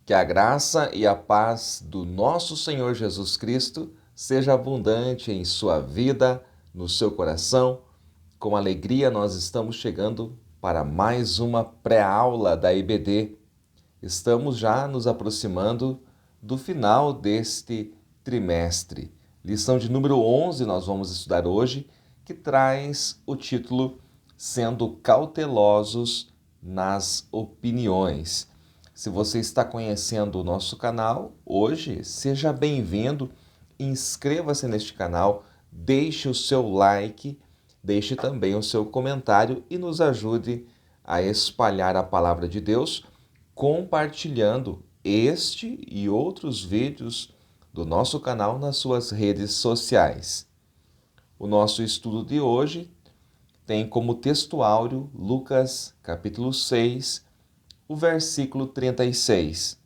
Que a graça e a paz do nosso Senhor Jesus Cristo seja abundante em sua vida, no seu coração. Com alegria, nós estamos chegando para mais uma pré-aula da IBD. Estamos já nos aproximando do final deste trimestre. Lição de número 11 nós vamos estudar hoje, que traz o título Sendo Cautelosos nas Opiniões. Se você está conhecendo o nosso canal hoje, seja bem-vindo, inscreva-se neste canal, deixe o seu like, deixe também o seu comentário e nos ajude a espalhar a palavra de Deus, compartilhando este e outros vídeos do nosso canal nas suas redes sociais. O nosso estudo de hoje tem como textuário Lucas capítulo 6, o versículo 36.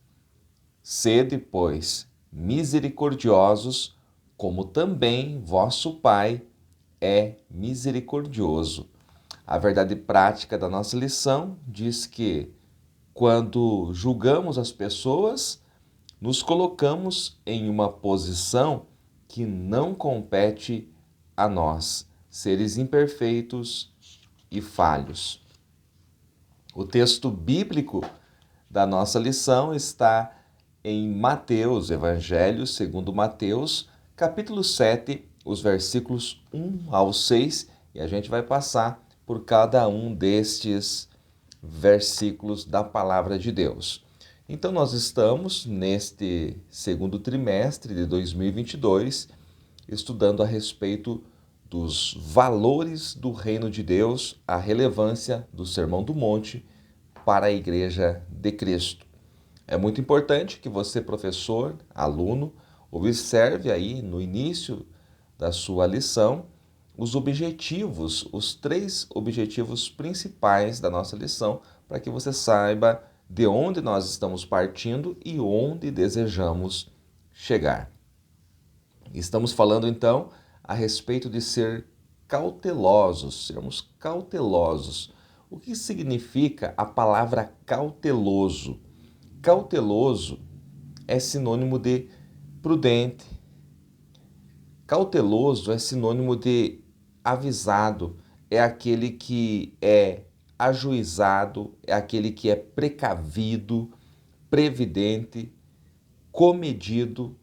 Sede, pois, misericordiosos, como também vosso Pai é misericordioso. A verdade prática da nossa lição diz que, quando julgamos as pessoas, nos colocamos em uma posição que não compete a nós, seres imperfeitos e falhos. O texto bíblico da nossa lição está em Mateus, Evangelho segundo Mateus, capítulo 7, os versículos 1 ao 6, e a gente vai passar por cada um destes versículos da palavra de Deus. Então, nós estamos neste segundo trimestre de 2022 estudando a respeito dos valores do reino de Deus, a relevância do Sermão do Monte para a Igreja de Cristo. É muito importante que você, professor, aluno, observe aí no início da sua lição os objetivos, os 3 objetivos principais da nossa lição, para que você saiba de onde nós estamos partindo e onde desejamos chegar. Estamos falando então a respeito de ser cautelosos, sermos cautelosos. O que significa a palavra cauteloso? Cauteloso é sinônimo de prudente. Cauteloso é sinônimo de avisado, é aquele que é ajuizado, é aquele que é precavido, previdente, comedido,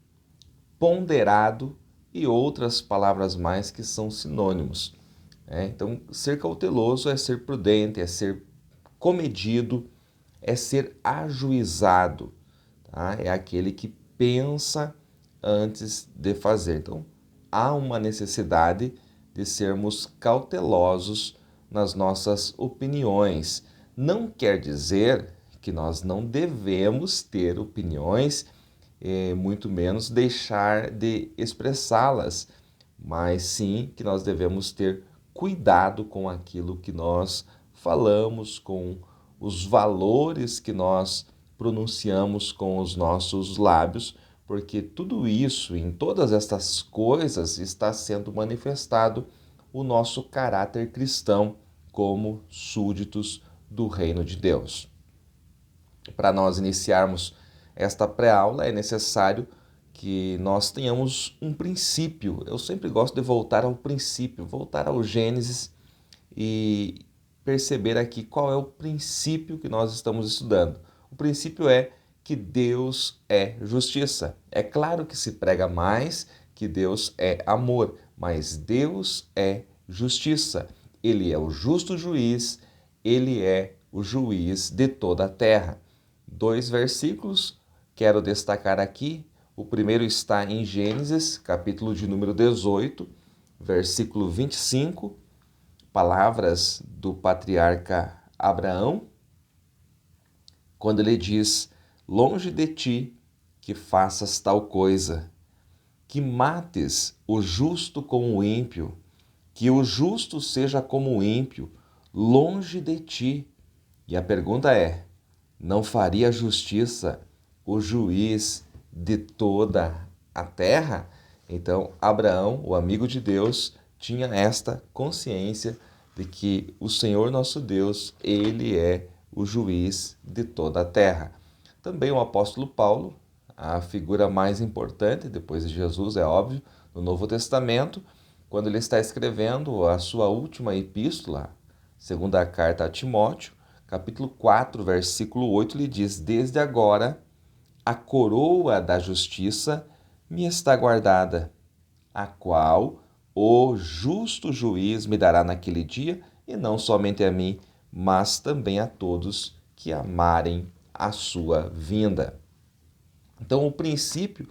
ponderado e outras palavras mais que são sinônimos. Então, ser cauteloso é ser prudente, é ser comedido, é ser ajuizado, tá? É aquele que pensa antes de fazer. Então, há uma necessidade de sermos cautelosos nas nossas opiniões. Não quer dizer que nós não devemos ter opiniões, muito menos deixar de expressá-las, mas sim que nós devemos ter cuidado com aquilo que nós falamos, com os valores que nós pronunciamos com os nossos lábios, porque tudo isso, em todas estas coisas, está sendo manifestado o nosso caráter cristão como súditos do reino de Deus. Para nós iniciarmos esta pré-aula, é necessário que nós tenhamos um princípio. Eu sempre gosto de voltar ao princípio, voltar ao Gênesis e perceber aqui qual é o princípio que nós estamos estudando. O princípio é que Deus é justiça. É claro que se prega mais que Deus é amor, mas Deus é justiça. Ele é o justo juiz, ele é o juiz de toda a terra. 2 versículos quero destacar aqui. O primeiro está em Gênesis, capítulo de número 18, versículo 25, palavras do patriarca Abraão, quando ele diz: longe de ti que faças tal coisa, que mates o justo como o ímpio, que o justo seja como o ímpio, longe de ti. E a pergunta é: não faria justiça o juiz de toda a terra? Então, Abraão, o amigo de Deus, tinha esta consciência de que o Senhor nosso Deus, ele é o juiz de toda a terra. Também o apóstolo Paulo, a figura mais importante, depois de Jesus, é óbvio, no Novo Testamento, quando ele está escrevendo a sua última epístola, segunda carta a Timóteo, capítulo 4, versículo 8, ele diz: Desde agora a coroa da justiça me está guardada, a qual o justo juiz me dará naquele dia, e não somente a mim, mas também a todos que amarem a sua vinda. Então, o princípio,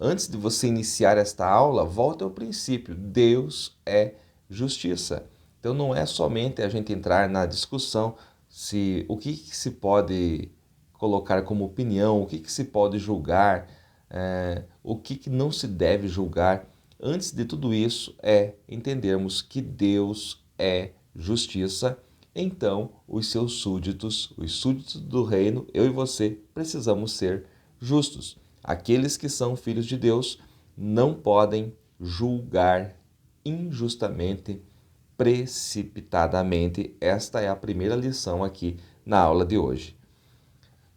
antes de você iniciar esta aula, volta ao princípio: Deus é justiça. Então, não é somente a gente entrar na discussão se o que se pode colocar como opinião, o que se pode julgar, o que não se deve julgar. Antes de tudo isso, é entendermos que Deus é justiça. Então, os súditos do reino, eu e você, precisamos ser justos. Aqueles que são filhos de Deus não podem julgar injustamente, precipitadamente. Esta é a primeira lição aqui na aula de hoje.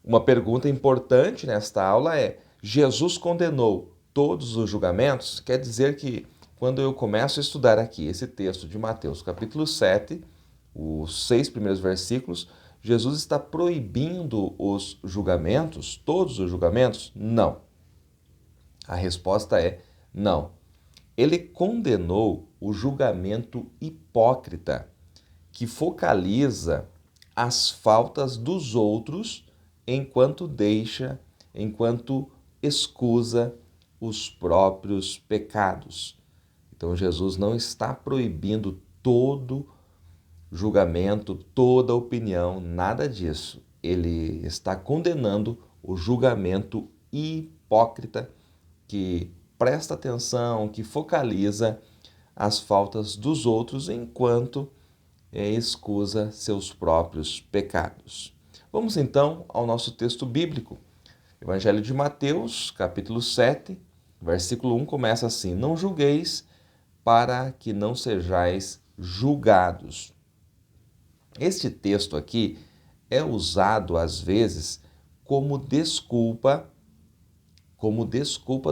Uma pergunta importante nesta aula é: Jesus condenou todos os julgamentos? Quer dizer que quando eu começo a estudar aqui esse texto de Mateus, capítulo 7, os 6 primeiros versículos, Jesus está proibindo os julgamentos, todos os julgamentos? Não. A resposta é não. Ele condenou o julgamento hipócrita, que focaliza as faltas dos outros enquanto excusa os próprios pecados. Então Jesus não está proibindo todo julgamento, toda opinião, nada disso. Ele está condenando o julgamento hipócrita que presta atenção, que focaliza as faltas dos outros enquanto excusa seus próprios pecados. Vamos então ao nosso texto bíblico. Evangelho de Mateus, capítulo 7, versículo 1 começa assim: Não julgueis para que não sejais julgados. Este texto aqui é usado às vezes como desculpa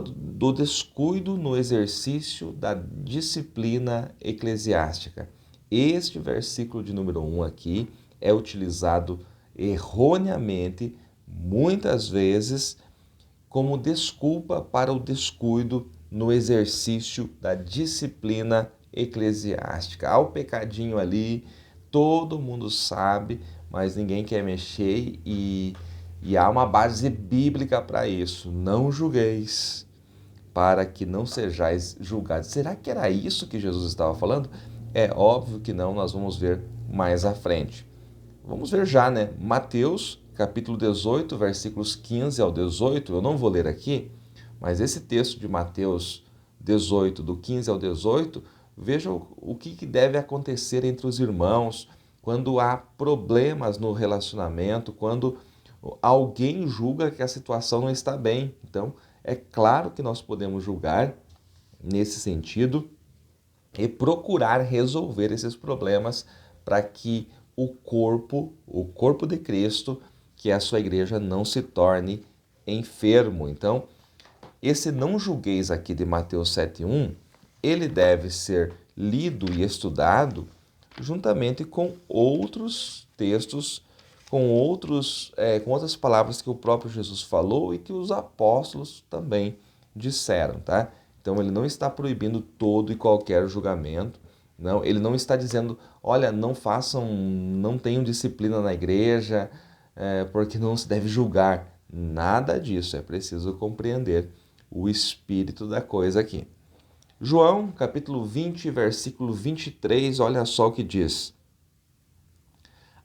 do descuido no exercício da disciplina eclesiástica. Este versículo de número 1 aqui é utilizado erroneamente, muitas vezes, como desculpa para o descuido no exercício da disciplina eclesiástica. Há o pecadinho ali, todo mundo sabe, mas ninguém quer mexer e há uma base bíblica para isso. Não julgueis, para que não sejais julgados. Será que era isso que Jesus estava falando? É óbvio que não, nós vamos ver mais à frente. Vamos ver já, né? Mateus, capítulo 18, versículos 15 ao 18. Eu não vou ler aqui, mas esse texto de Mateus 18, do 15 ao 18, veja o que deve acontecer entre os irmãos quando há problemas no relacionamento, quando alguém julga que a situação não está bem. Então, é claro que nós podemos julgar nesse sentido e procurar resolver esses problemas para que o corpo de Cristo, que é a sua igreja, não se torne enfermo. Então, esse não julgueis aqui de Mateus 7:1, ele deve ser lido e estudado juntamente com outros textos, com outras palavras que o próprio Jesus falou e que os apóstolos também disseram, tá? Então ele não está proibindo todo e qualquer julgamento, não, ele não está dizendo, olha, não tenham disciplina na igreja, porque não se deve julgar. Nada disso, é preciso compreender o espírito da coisa aqui. João, capítulo 20, versículo 23, olha só o que diz.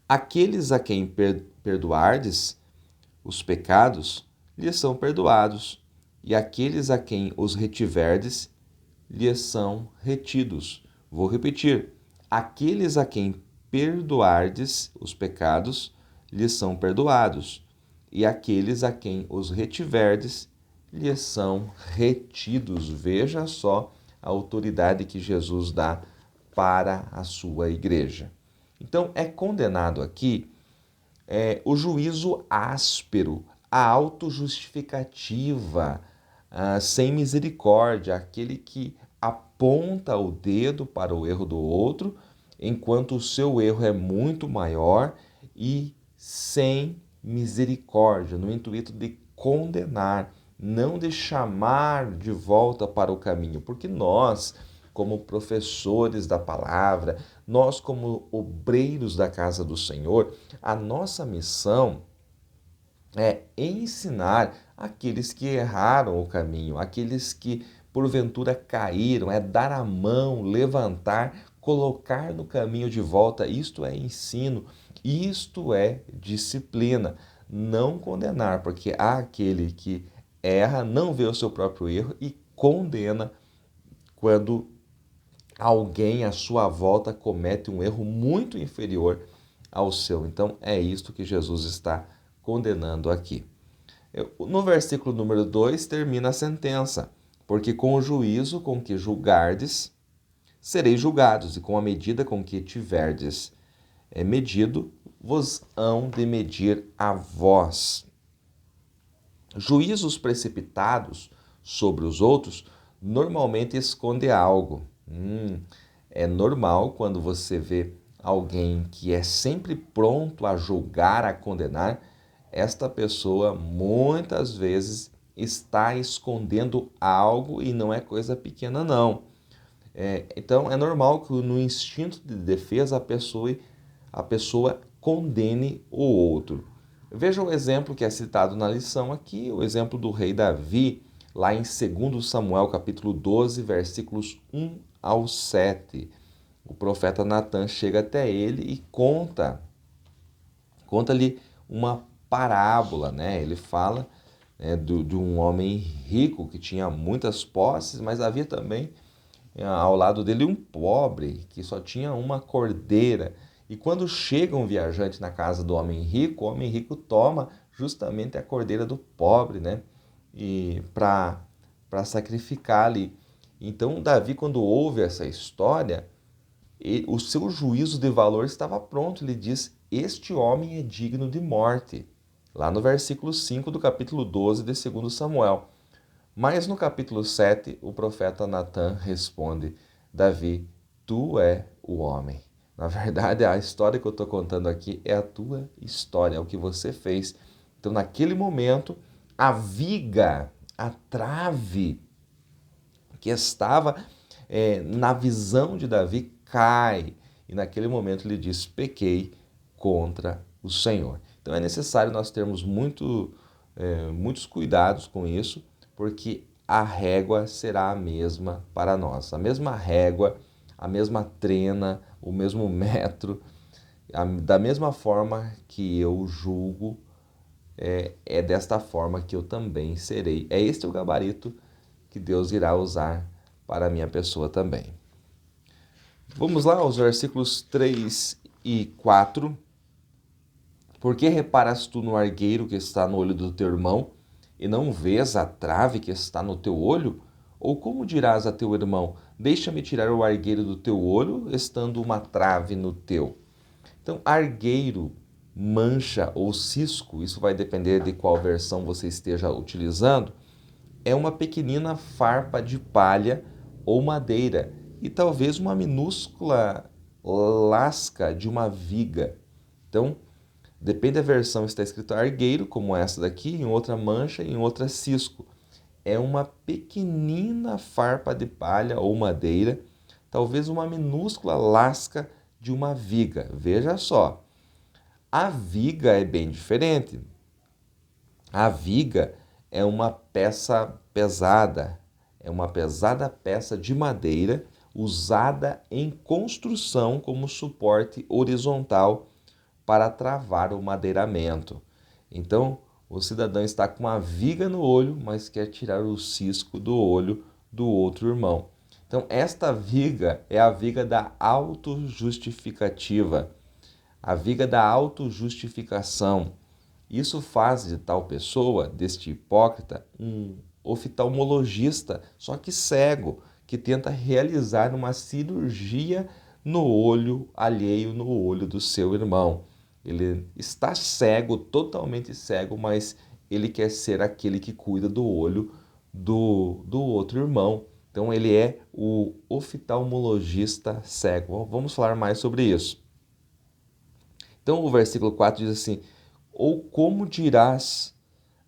Aqueles a quem perdoardes os pecados, lhes são perdoados, e aqueles a quem os retiverdes, lhes são retidos. Vou repetir. Aqueles a quem perdoardes os pecados, lhes são perdoados, e aqueles a quem os retiverdes, lhes são retidos. Veja só a autoridade que Jesus dá para a sua igreja. Então, é condenado aqui o juízo áspero, a autojustificativa, sem misericórdia, aquele que aponta o dedo para o erro do outro, enquanto o seu erro é muito maior e sem misericórdia, no intuito de condenar, não de chamar de volta para o caminho, porque nós, como professores da palavra, nós, como obreiros da casa do Senhor, a nossa missão é ensinar aqueles que erraram o caminho, aqueles que porventura caíram, é dar a mão, levantar, colocar no caminho de volta. Isto é ensino, isto é disciplina. Não condenar, porque há aquele que erra, não vê o seu próprio erro e condena quando alguém à sua volta comete um erro muito inferior ao seu. Então é isto que Jesus está condenando aqui. No versículo número 2 termina a sentença: porque com o juízo com que julgardes, sereis julgados, e com a medida com que tiverdes medido, vos hão de medir a vós. Juízos precipitados sobre os outros normalmente esconde algo. É normal quando você vê alguém que é sempre pronto a julgar, a condenar, esta pessoa muitas vezes está escondendo algo e não é coisa pequena, não. Então é normal que no instinto de defesa a pessoa condene o outro. Veja o exemplo que é citado na lição aqui, o exemplo do rei Davi, lá em 2 Samuel, capítulo 12, versículos 1 ao 7. O profeta Natan chega até ele e conta-lhe uma parábola, né? Ele fala de um homem rico que tinha muitas posses, mas havia também ao lado dele um pobre que só tinha uma cordeira. E quando chega um viajante na casa do homem rico, o homem rico toma justamente a cordeira do pobre, né? E para sacrificar ali. Então Davi, quando ouve essa história, o seu juízo de valor estava pronto. Ele diz: este homem é digno de morte. Lá no versículo 5 do capítulo 12 de 2 Samuel. Mas no capítulo 7, o profeta Natan responde: Davi, tu é o homem. Na verdade, a história que eu estou contando aqui é a tua história, é o que você fez. Então, naquele momento, a viga, a trave que estava na visão de Davi cai. E naquele momento ele diz: pequei contra o Senhor. Então é necessário nós termos muitos cuidados com isso, porque a régua será a mesma para nós. A mesma régua, a mesma trena, o mesmo metro, da mesma forma que eu julgo, é desta forma que eu também serei. É este o gabarito que Deus irá usar para a minha pessoa também. Vamos lá aos versículos 3 e 4. Por que reparas tu no argueiro que está no olho do teu irmão, e não vês a trave que está no teu olho? Ou como dirás a teu irmão: deixa-me tirar o argueiro do teu olho, estando uma trave no teu? Então, argueiro, mancha ou cisco, isso vai depender de qual versão você esteja utilizando, é uma pequenina farpa de palha ou madeira e talvez uma minúscula lasca de uma viga. Então, depende da versão, está escrito argueiro, como essa daqui, em outra mancha, em outra cisco. É uma pequenina farpa de palha ou madeira, talvez uma minúscula lasca de uma viga. Veja só, a viga é bem diferente. A viga é uma peça pesada, é uma pesada peça de madeira usada em construção como suporte horizontal para travar o madeiramento. Então, o cidadão está com uma viga no olho, mas quer tirar o cisco do olho do outro irmão. Então, esta viga é a viga da autojustificativa, a viga da autojustificação. Isso faz de tal pessoa, deste hipócrita, um oftalmologista, só que cego, que tenta realizar uma cirurgia no olho alheio, no olho do seu irmão. Ele está cego, totalmente cego, mas ele quer ser aquele que cuida do olho do outro irmão. Então ele é o oftalmologista cego. Vamos falar mais sobre isso. Então o versículo 4 diz assim: ou como dirás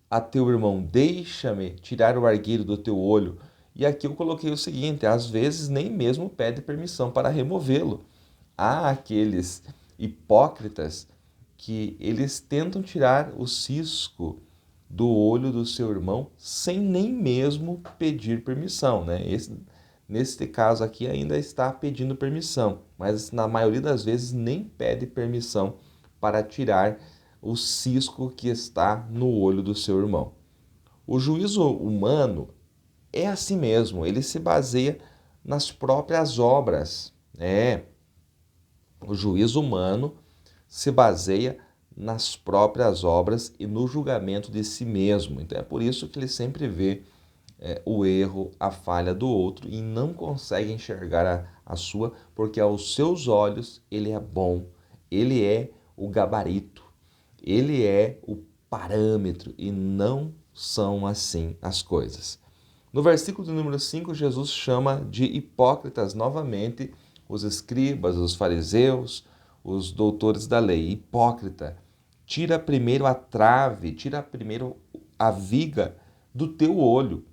a teu irmão, deixa-me tirar o argueiro do teu olho? E aqui eu coloquei o seguinte: às vezes nem mesmo pede permissão para removê-lo. Há aqueles hipócritas que eles tentam tirar o cisco do olho do seu irmão sem nem mesmo pedir permissão, né? Neste caso aqui ainda está pedindo permissão, mas na maioria das vezes nem pede permissão para tirar o cisco que está no olho do seu irmão. O juízo humano é assim mesmo, ele se baseia nas próprias obras. O juízo humano se baseia nas próprias obras e no julgamento de si mesmo. Então é por isso que ele sempre vê o erro, a falha do outro e não consegue enxergar a sua, porque aos seus olhos ele é bom, ele é o gabarito, ele é o parâmetro e não são assim as coisas. No versículo de número 5, Jesus chama de hipócritas novamente os escribas, os fariseus, os doutores da lei. Hipócrita, tira primeiro a trave, tira primeiro a viga do teu olho.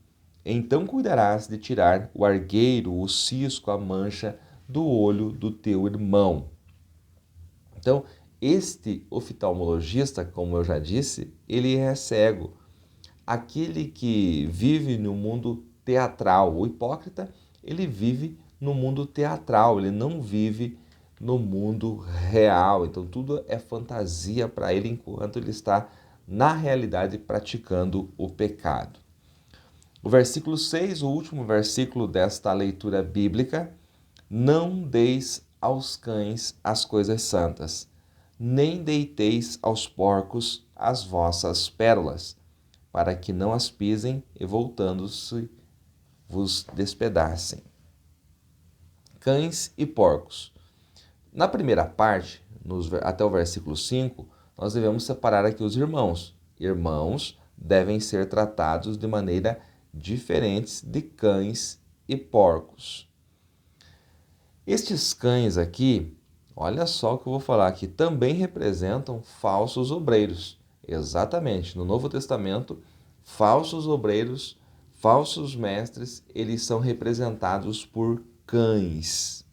Então cuidarás de tirar o argueiro, o cisco, a mancha do olho do teu irmão. Então, este oftalmologista, como eu já disse, ele é cego. Aquele que vive no mundo teatral, o hipócrita, ele vive no mundo teatral, ele não vive no mundo real. Então, tudo é fantasia para ele enquanto ele está, na realidade, praticando o pecado. O versículo 6, o último versículo desta leitura bíblica: não deis aos cães as coisas santas, nem deiteis aos porcos as vossas pérolas, para que não as pisem e voltando-se vos despedacem. Cães e porcos. Na primeira parte, até o versículo 5, nós devemos separar aqui os irmãos. Irmãos devem ser tratados de maneira diferente de cães e porcos. Estes cães aqui, olha só o que eu vou falar aqui, também representam falsos obreiros. Exatamente, no Novo Testamento, falsos obreiros, falsos mestres, eles são representados por cães.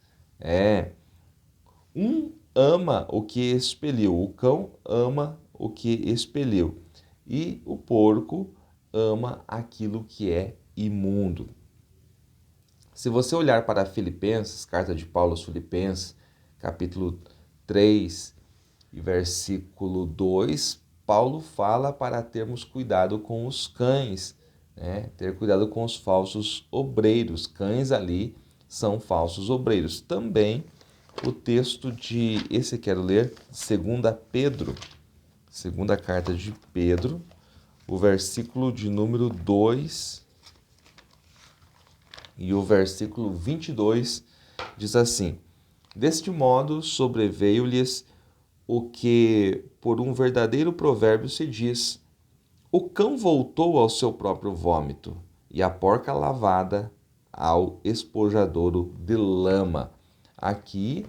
Um ama o que expeliu, o cão ama o que expeliu, e o porco ama aquilo que é imundo. Se você olhar para Filipenses, carta de Paulo aos Filipenses, capítulo 3 e versículo 2, Paulo fala para termos cuidado com os cães, ter cuidado com os falsos obreiros. Cães ali são falsos obreiros. Também o texto esse quero ler, 2 Pedro, segunda carta de Pedro, o versículo de número 2 e o versículo 22 diz assim: deste modo sobreveio-lhes o que por um verdadeiro provérbio se diz: o cão voltou ao seu próprio vômito, e a porca lavada ao espojadouro de lama. Aqui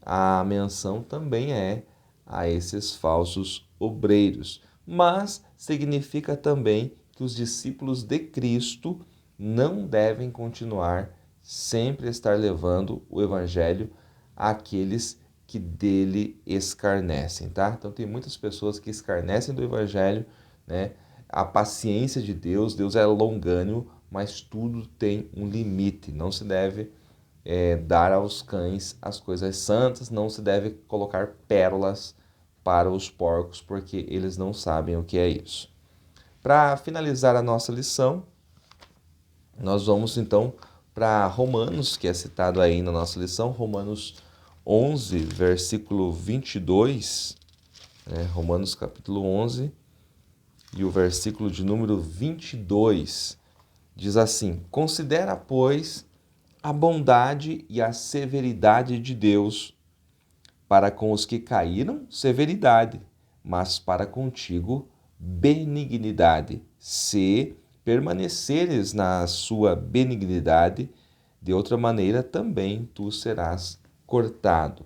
a menção também é a esses falsos obreiros, mas significa também que os discípulos de Cristo não devem continuar sempre estar levando o evangelho àqueles que dele escarnecem, tá? Então tem muitas pessoas que escarnecem do evangelho, né? A paciência de Deus, Deus é longânimo, mas tudo tem um limite. Não se deve dar aos cães as coisas santas, não se deve colocar pérolas para os porcos, porque eles não sabem o que é isso. Para finalizar a nossa lição, nós vamos então para Romanos, que é citado aí na nossa lição, Romanos 11, versículo 22, Romanos capítulo 11, e o versículo de número 22, diz assim: considera, pois, a bondade e a severidade de Deus. Para com os que caíram, severidade, mas para contigo, benignidade. Se permaneceres na sua benignidade, de outra maneira também tu serás cortado.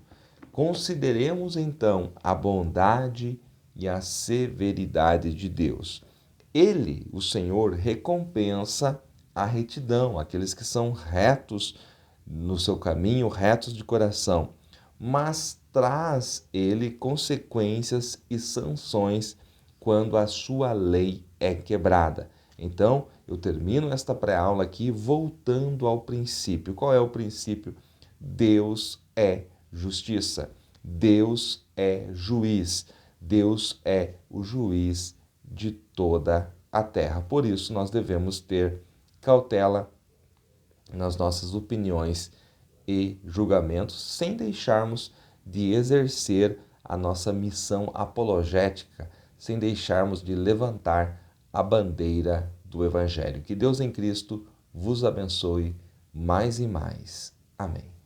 Consideremos então a bondade e a severidade de Deus. Ele, o Senhor, recompensa a retidão, aqueles que são retos no seu caminho, retos de coração, mas traz ele consequências e sanções quando a sua lei é quebrada. Então, eu termino esta pré-aula aqui voltando ao princípio. Qual é o princípio? Deus é justiça. Deus é juiz. Deus é o juiz de toda a terra. Por isso, nós devemos ter cautela nas nossas opiniões e julgamentos, sem deixarmos de exercer a nossa missão apologética, sem deixarmos de levantar a bandeira do Evangelho. Que Deus em Cristo vos abençoe mais e mais. Amém.